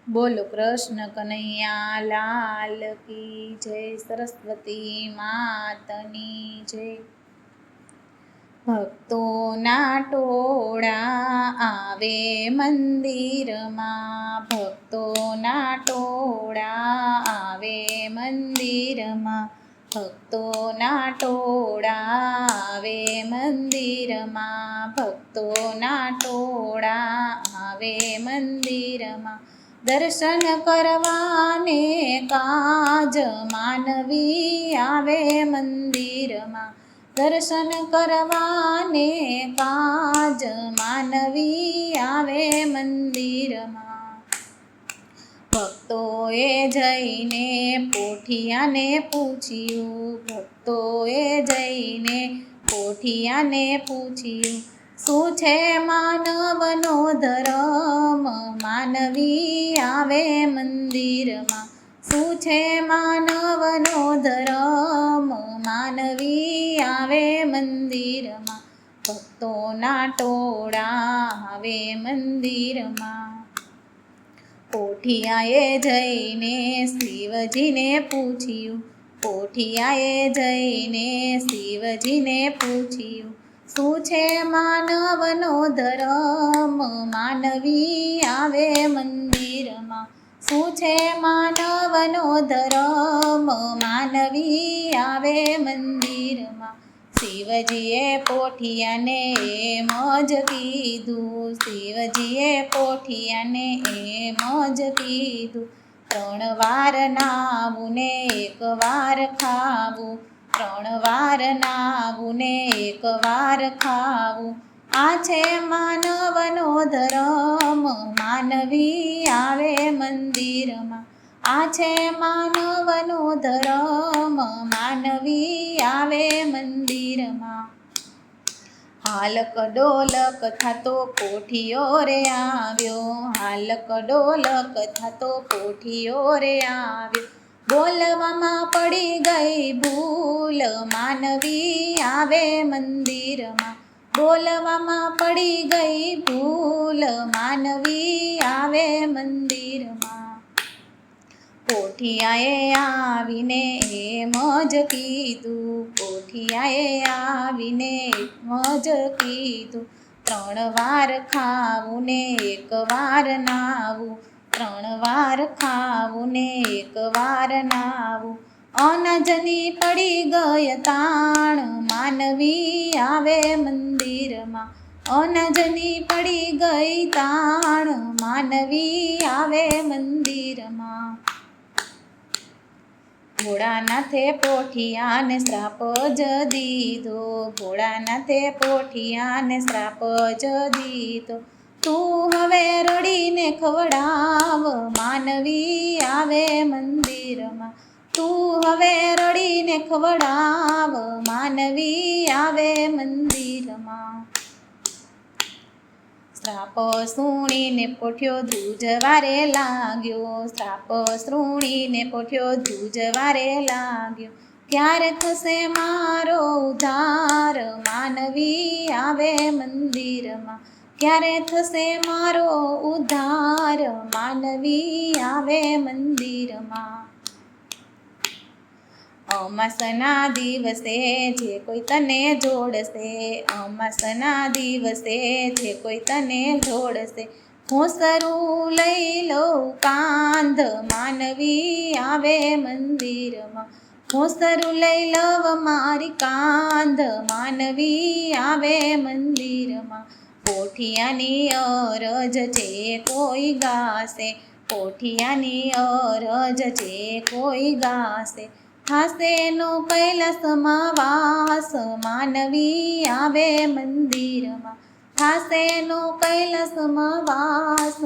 બોલો કૃષ્ણ કનૈયા લાલ કી જય, સરસ્વતી માતની જય। ભક્તોના ટોળા આવે મંદિરમાં, ભક્તોના ટોળા આવે મંદિરમાં, ભક્તોના ટોળા આવે મંદિરમાં, ભક્તોના ટોળા આવે મંદિરમાં। દર્શન કરવાને કાજ માનવી આવે મંદિરમાં, દર્શન કરવાને કાજ માનવી આવે મંદિરમાં। ભક્તોએ જઈને પોઠિયાને પૂછ્યું, ભક્તોએ જઈને પોઠિયાને પૂછ્યું, શું છે માનવનો ધર્મ માનવી આવે મંદિરમાં, શું છે માનવનો ધર્મ માનવી આવે મંદિરમાં। ભક્તોના ટોળા આવે મંદિરમાં। પોઠિયાએ જઈને શિવજીને પૂછ્યું, પોઠિયાએ જઈને શિવજીને પૂછ્યું, શું છે માનવનો ધર્મ માનવી આવે મંદિરમાં, શું છે માનવનો ધર્મ માનવી આવે મંદિરમાં। શિવજીએ પોઠિયાને એમ જ કીધું, શિવજીએ પોઠિયાને એમ જ કીધું, 3 વાર નાવું ને 1 વાર ખાવું, 3 વાર નાવું ને 1 વાર ખાવું, આ છે માનવનો ધર્મ માનવી આવે મંદિરમાં, આ છે માનવનો ધર્મ માનવી આવે મંદિરમાં। હાલક ડોલક થતો પોઠિયો રે આવ્યો, હાલક ડોલક થતો પોઠિયો રે આવ્યો, બોલવામાં પડી ગઈ ભૂલ માનવી આવે મંદિરમાં, બોલવામાં પડી ગઈ ભૂલ માનવી આવે મંદિરમાં। પોઠિયાએ આવીને એમ જ કીધું, પોઠિયાએ આવીને એમ જ કીધું, 3 વાર ખાવું ને 1 વાર નાવું, 3 વાર ખાવું ને 1 વાર નાવું, અનાજની પડી ગઈ તાણ માનવી આવે મંદિરમાં, અનાજની પડી ગઈ તાણ માનવી આવે મંદિરમાં। ભોળાનાથે પોઠિયાને શ્રાપ જ દીધો, ભોળાનાથે પોઠિયાને શ્રાપ જ દીધો, તું હવે રડીને ખવડાવ માનવી આવે મંદિરમાં, તું હવે રડીને ખવડાવ માનવી આવે મંદિરમાં। શ્રાપ સુણીને પોઠિયો ધ્રુજવારે લાગ્યો, શ્રાપ સુણીને પોઠિયો ધ્રુજવારે લાગ્યો, ક્યારે થશે મારો ઉદ્ધાર માનવી આવે મંદિરમાં, ક્યારે થશે મારો ઉદ્ધાર માનવી આવે મંદિરમાં। અમાસના દિવસે જે કોઈ તને જોડશે, અમાસના દિવસે જે કોઈ તને જોડશે, ઘોંસરું લઈ લઉં કાંધ માનવી આવે મંદિરમાં, ઘોંસરું લઈ લવ મારી કાંધ માનવી આવે મંદિરમાં। પોઠિયાની અરજ છે કોઈ ગાશે, પોઠિયાની અરજ છે કોઈ ગાશે, થાશે નો કૈલાસમાં વાસ માનવી આવે મંદિરમાં, થાશે નો કૈલાસમાં વાસ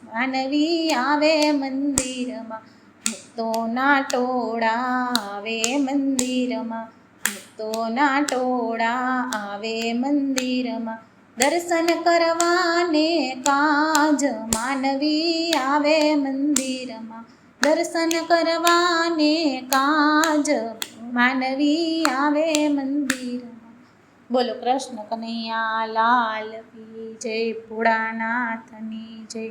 માનવી આવે મંદિરમાં। ભક્તોના ટોળા આવે મંદિરમાં, ભક્તોના ટોળા આવે મંદિરમાં, દર્શન કરવાને કાજ માનવી આવે મંદિરમાં, દર્શન કરવાને કાજ માનવી આવે મંદિરમાં। બોલો કૃષ્ણ કનૈયા લાલ કી જય, ભોળાનાથની જય।